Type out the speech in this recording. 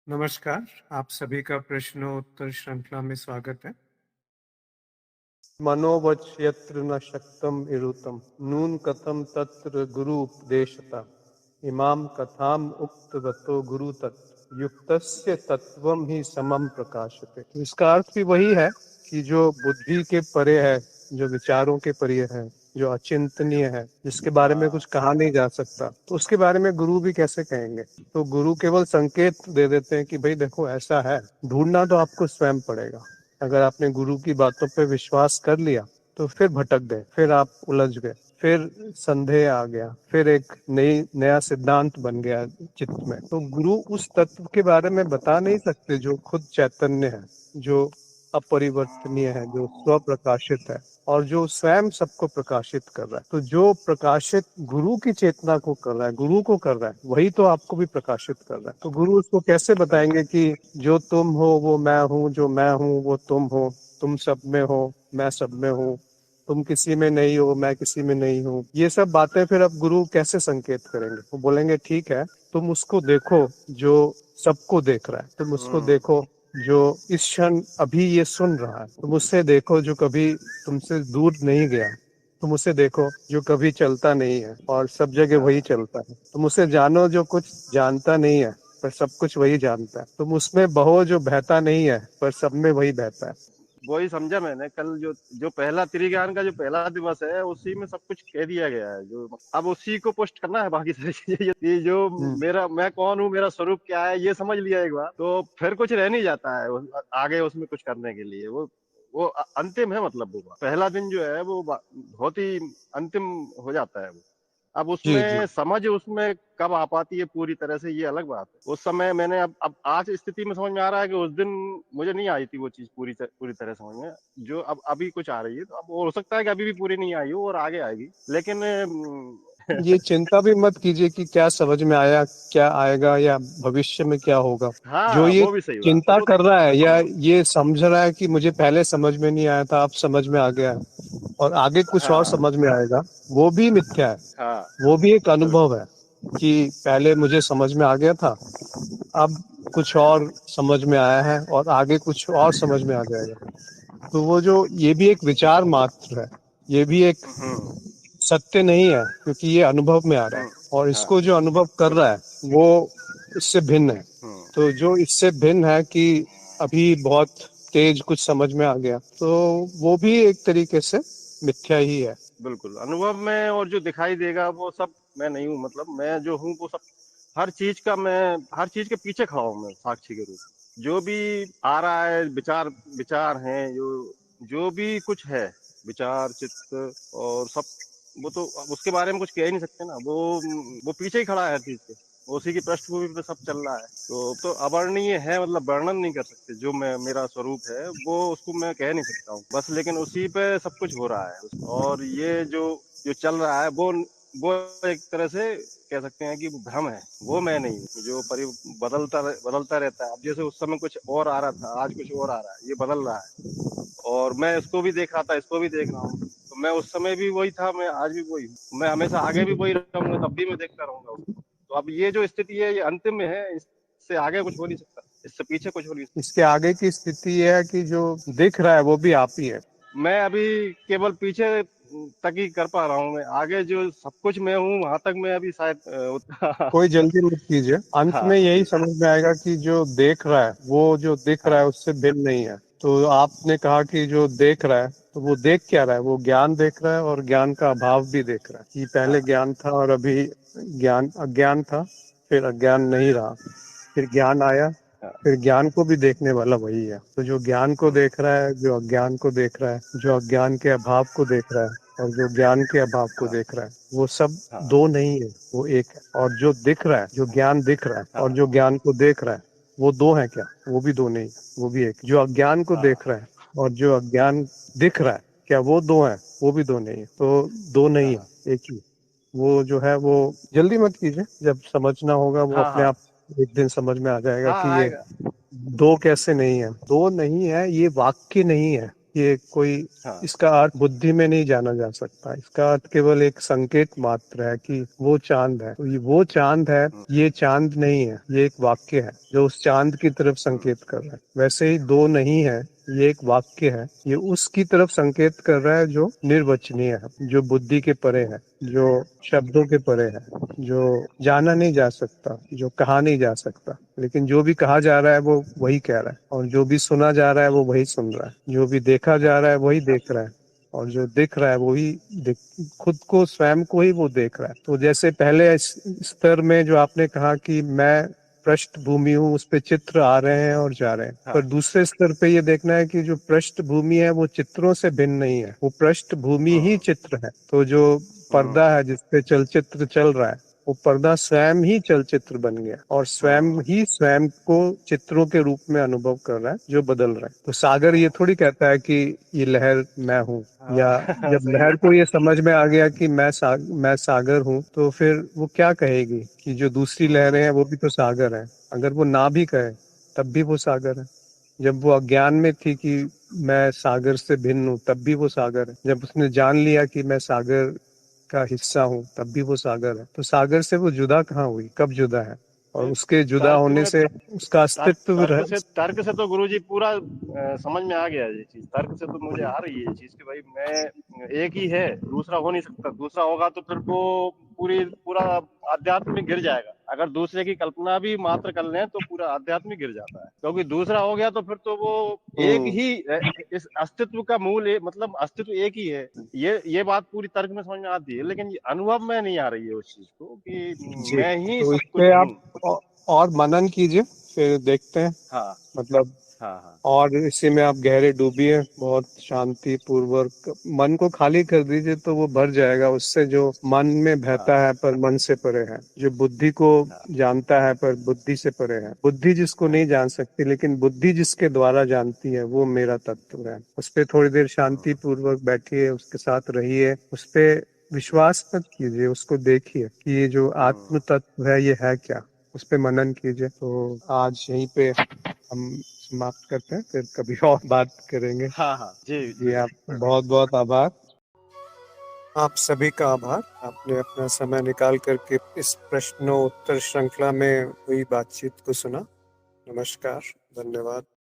नमस्कार, आप सभी का प्रश्नोत्तर श्रृंखला में स्वागत है। मनोवच यत्र न शक्तम इरुतम नून कथम तत्र गुरु उपदेशता इमाम कथाम उक्तवतो गुरु तत् युक्तस्य तत्वम ही समम प्रकाशते। तो इसका अर्थ भी वही है कि जो बुद्धि के परे है, जो विचारों के परे है, जो अचिंतनीय है, जिसके बारे में कुछ कहा नहीं जा सकता, तो उसके बारे में गुरु भी कैसे कहेंगे। तो गुरु केवल संकेत दे देते हैं कि भाई देखो ऐसा है, ढूंढना तो आपको स्वयं पड़ेगा। अगर आपने गुरु की बातों पे विश्वास कर लिया तो फिर भटक गए, फिर आप उलझ गए, फिर संदेह आ गया, फिर एक नया सिद्धांत बन गया चित्त में। तो गुरु उस तत्व के बारे में बता नहीं सकते जो खुद चैतन्य है, जो अपरिवर्तनीय है, जो स्व प्रकाशित है और जो स्वयं सबको प्रकाशित कर रहा है। तो जो प्रकाशित गुरु की चेतना को कर रहा है, गुरु को कर रहा है, वही तो आपको भी प्रकाशित कर रहा है। तो गुरु उसको कैसे बताएंगे कि जो तुम हो वो मैं हूँ, जो मैं हूँ वो तुम हो, तुम सब में हो मैं सब में हूँ, तुम किसी में नहीं हो मैं किसी में नहीं हूँ। ये सब बातें फिर अब गुरु कैसे संकेत करेंगे। वो बोलेंगे ठीक है, तुम उसको देखो जो सबको देख रहा है, तुम उसको देखो जो इस क्षण अभी ये सुन रहा है, तुम उससे देखो जो कभी तुमसे दूर नहीं गया, तुम उसे देखो जो कभी चलता नहीं है और सब जगह वही चलता है, तुम उसे जानो जो कुछ जानता नहीं है पर सब कुछ वही जानता है, तुम उसमें बहो जो बहता नहीं है पर सब में वही बहता है। वही समझा मैंने कल। जो जो पहला त्रिज्ञान का जो पहला दिवस है उसी में सब कुछ कह दिया गया है। जो अब उसी को पोस्ट करना है, बाकी सारी चीजें ये जो मेरा मैं कौन हूँ, मेरा स्वरूप क्या है, ये समझ लिया एक बार तो फिर कुछ रह नहीं जाता है आगे उसमें कुछ करने के लिए। वो अंतिम है, मतलब वो पहला दिन जो है वो बहुत ही अंतिम हो जाता है वो। अब जी जी उसमें समझ उसमें कब आ पाती है पूरी तरह से, ये अलग बात है। उस समय मैंने अब आज स्थिति में समझ में आ रहा है कि उस दिन मुझे नहीं आई थी वो चीज पूरी तरह समझ में, जो अब अभी कुछ आ रही है। तो अब हो सकता है कि अभी भी पूरी नहीं आई हो और आगे आएगी, लेकिन ये चिंता भी मत कीजिए कि क्या समझ में आया, क्या आएगा या भविष्य में क्या होगा। जो हाँ, ये वो भी सही बात चिंता है। कर रहा है या ये समझ रहा है कि मुझे पहले समझ में नहीं आया था, अब समझ में आ गया है और आगे कुछ और हाँ समझ में आएगा, वो भी मिथ्या है। हाँ, वो भी एक बिल्कुल। अनुभव है कि पहले मुझे समझ में आ गया था, अब कुछ और समझ में आया है और आगे कुछ और समझ में आ जाएगा। तो वो जो ये भी एक विचार मात्र है, ये भी एक सत्य नहीं है, क्योंकि ये अनुभव में आ रहा है और हाँ, इसको जो अनुभव कर रहा है वो इससे भिन्न है। तो जो इससे भिन्न है कि अभी बहुत तेज कुछ समझ में आ गया, तो वो भी एक तरीके से मिथ्या ही है। बिल्कुल अनुभव में। और जो दिखाई देगा वो सब मैं नहीं हूँ, मतलब मैं जो हूँ वो सब हर चीज का, मैं हर चीज के पीछे खड़ा हूँ मैं साक्षी के रूप में। जो भी आ रहा है, विचार विचार हैं, जो भी कुछ है, विचार चित्त और सब, वो तो अब उसके बारे में कुछ कह ही नहीं सकते ना। वो पीछे ही खड़ा है हर चीज के, उसी की पृष्ठभूमि पे सब चल रहा है। तो अवर्णनीय है, मतलब वर्णन नहीं कर सकते। जो मैं मेरा स्वरूप है वो उसको मैं कह नहीं सकता हूँ बस, लेकिन उसी पे सब कुछ हो रहा है। और ये जो जो चल रहा है वो एक तरह से कह सकते हैं कि वो भ्रम है, वो मैं नहीं हूँ। जो बदलता रहता है। अब जैसे उस समय कुछ और आ रहा था, आज कुछ और आ रहा है, ये बदल रहा है। और मैं इसको भी देख रहा था, इसको भी देख रहा हूँ। तो मैं उस समय भी वही था, मैं आज भी वही हूँ, मैं हमेशा आगे भी वही रहूंगा, तब भी मैं देखता रहूंगा उसको। तो अब ये जो स्थिति है ये अंतिम में है, इससे आगे कुछ हो नहीं सकता, इससे पीछे कुछ हो नहीं सकता। इसके आगे की स्थिति ये है कि जो दिख रहा है वो भी आप ही है। मैं अभी केवल पीछे तक ही कर पा रहा हूँ। मैं आगे जो सब कुछ मैं हूँ वहां तक मैं अभी शायद कोई जल्दी मत कीजिए, अंत में हाँ यही समझ में आएगा कि जो देख रहा है वो जो दिख रहा है हाँ उससे भिन्न नहीं है। तो आपने कहा कि जो देख रहा है, तो वो देख क्या रहा है, वो ज्ञान देख रहा है और ज्ञान का अभाव भी देख रहा है कि पहले हाँ ज्ञान था और अभी ज्ञान अज्ञान था, फिर अज्ञान नहीं रहा, फिर ज्ञान आया, हाँ, फिर ज्ञान को भी देखने वाला वही है। तो जो ज्ञान को देख रहा है, जो अज्ञान को देख रहा है, जो अज्ञान के अभाव को देख रहा है और जो ज्ञान के अभाव को हाँ देख रहा है, वो सब हाँ दो नहीं है, वो एक है। और जो दिख रहा है, जो ज्ञान दिख रहा है और हाँ जो ज्ञान को देख रहा है, वो दो है क्या, वो भी दो नहीं, वो भी एक। जो अज्ञान को हाँ देख रहा है और जो अज्ञान दिख रहा है, क्या वो दो है, वो भी दो नहीं है। तो दो नहीं हाँ है, एक ही। वो जो है वो जल्दी मत कीजिए, जब समझना होगा वो हाँ अपने हाँ आप एक दिन समझ में आ जाएगा हाँ कि ये आएगा। दो कैसे नहीं है। दो नहीं है, ये वाक्य नहीं है, ये कोई हाँ इसका अर्थ बुद्धि में नहीं जाना जा सकता। इसका अर्थ केवल एक संकेत मात्र है कि वो चांद है, तो ये वो चांद है, ये चांद नहीं है। ये एक वाक्य है जो उस चांद की तरफ संकेत कर रहा है। वैसे ही दो नहीं है, ये एक वाक्य है, ये उसकी तरफ संकेत कर रहा है जो निर्वचनीय है, जो बुद्धि के परे है, जो शब्दों के परे है, जो जाना नहीं जा सकता, जो कहा नहीं जा सकता। लेकिन जो भी कहा जा रहा है वो वही कह रहा है, और जो भी सुना जा रहा है वो वही सुन रहा है, जो भी देखा जा रहा है वही देख रहा है, और जो दिख रहा है वही खुद को, स्वयं को ही वो देख रहा है। तो जैसे पहले इस स्तर में जो आपने कहा कि मैं पृष्ठभूमि हूँ, उस पे चित्र आ रहे हैं और जा रहे हैं, हाँ। पर दूसरे स्तर पे ये देखना है कि जो पृष्ठभूमि है वो चित्रों से भिन्न नहीं है, वो पृष्ठभूमि ही चित्र है। तो जो पर्दा है जिसपे चलचित्र चल रहा है, वो पर्दा स्वयं ही चलचित्र बन गया, और स्वयं ही स्वयं को चित्रों के रूप में अनुभव कर रहा है, जो बदल रहा है। तो सागर ये थोड़ी कहता है कि ये लहर मैं हूँ, या जब सही लहर है। को ये समझ में आ गया कि मैं सागर हूँ, तो फिर वो क्या कहेगी कि जो दूसरी लहरें हैं वो भी तो सागर है। अगर वो ना भी कहे तब भी वो सागर है। जब वो अज्ञान में थी कि मैं सागर से भिन्न हूँ, तब भी वो सागर है। जब उसने जान लिया कि मैं सागर का हिस्सा हूँ, तब भी वो सागर है। तो सागर से वो जुदा कहाँ हुई, कब जुदा है? और उसके जुदा तर्क होने में से उसका अस्तित्व तर्क से तो गुरुजी पूरा समझ में आ गया ये चीज। तर्क से तो मुझे आ रही है ये चीज कि भाई मैं एक ही है, दूसरा हो नहीं सकता। दूसरा होगा तो फिर वो पूरा आध्यात्म में गिर जाएगा। अगर दूसरे की कल्पना भी मात्र कर लें तो पूरा आध्यात्म में गिर जाता है, क्योंकि दूसरा हो गया तो फिर तो वो एक ही इस अस्तित्व का मूल मतलब अस्तित्व एक ही है। ये बात पूरी तर्क में समझ में आती है, लेकिन ये अनुभव में नहीं आ रही है उस चीज को कि जी। मैं ही तो सब इस कुछ पे हूँ। आप और मनन कीजिए, फिर देखते हैं। हाँ मतलब हाँ हाँ और इसी में आप गहरे डूबिए, बहुत शांति पूर्वक मन को खाली कर दीजिए, तो वो भर जाएगा उससे जो मन में बहता है पर मन से परे है, जो बुद्धि को जानता है पर बुद्धि से परे है। बुद्धि जिसको नहीं जान सकती, लेकिन बुद्धि जिसके द्वारा जानती है, वो मेरा तत्व है। उस पे थोड़ी देर शांति पूर्वक बैठिए, उसके साथ रहिए, उस पे विश्वास मत कीजिए, उसको देखिए कि ये जो आत्म तत्व है ये है क्या। उस पे मनन कीजिए। तो आज यहीं पे हम समाप्त करते हैं, फिर कभी और बात करेंगे। हाँ हाँ जी जी, आप बहुत बहुत आभार। आप सभी का आभार, आपने अपना समय निकाल करके इस प्रश्नोत्तर श्रृंखला में हुई बातचीत को सुना। नमस्कार, धन्यवाद।